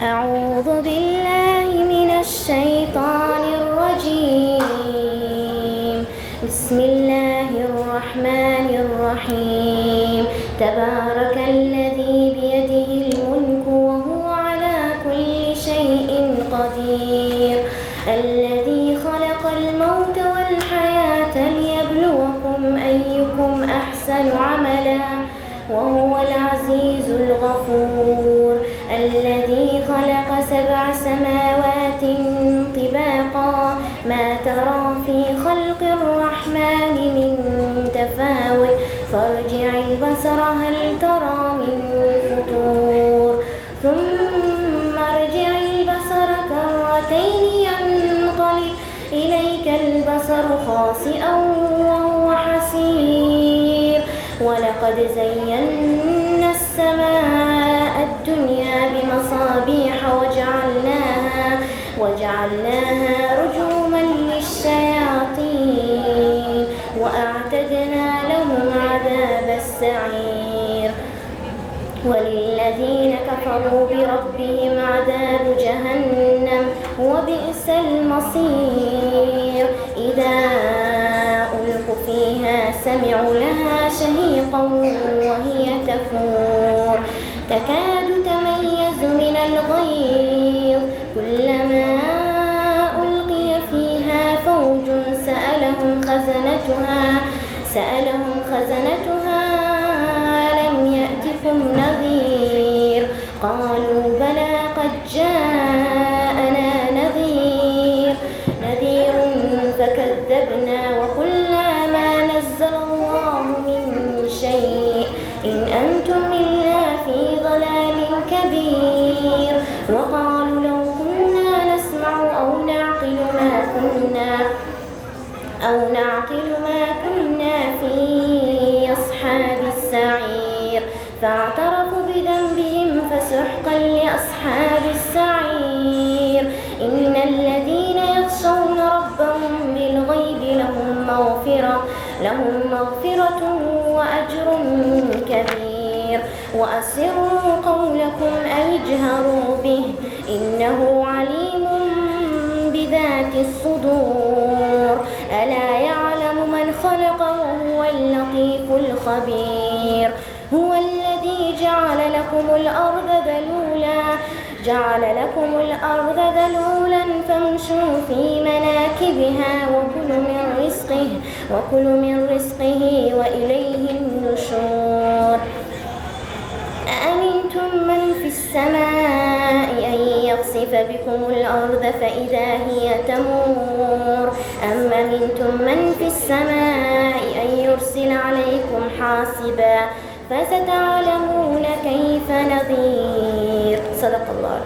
أعوذ بالله من الشيطان الرجيم. بسم الله الرحمن الرحيم. تبارك الذي بيده الملك وهو على كل شيء قدير. الذي خلق الموت والحياة ليبلوكم أيكم أحسن عملا وهو العزيز الغفور. الذي خلق 7 سماوات طباقا ما ترى في خلق الرحمن من تفاوت فارجع البصر هل ترى من فطور ثم ارجع البصر كرتين ينقلب إليك البصر خاسئا وهو حسير. ولقد زينا السماء الدنيا بمصابيح وجعلناها رجوما للشياطين وأعتدنا لهم عذاب السعير. وللذين كفروا بربهم عذاب جهنم وبئس المصير. إذا ألقوا فيها سمعوا لها شهيقا وهي تفور تكاد تميز من الغيظ كلما ألقي فيها فوج سألهم خزنتها ألم يأتكم نذير قالوا بلى قد جاءنا نذير فكذبنا وقلنا ما نزل الله من شيء إن أنتم إلا في ضلال كبير. وقالوا لو كنا نسمع أو نعقل ما كنا في أصحاب السعير. فاعترفوا بذنبهم فسحقا لأصحاب السعير. إن الذين يخشون ربهم بالغيب لهم مغفرة وأجر كبير. وأسروا قولكم أو اجهروا به إنه عليم بذات الصدور. ألا يعلم من خلق وهو اللطيف الخبير. هو الذي جعل لكم الأرض ذلولا فامشوا في مناكبها وكلوا من رزقه وإليه النشور. أأمنتم من في السماء أن يخسف بكم الأرض فإذا هي تمور أم أمنتم من في السماء أن يرسل عليكم حاصبا فستعلمون كيف نذير. صدق الله.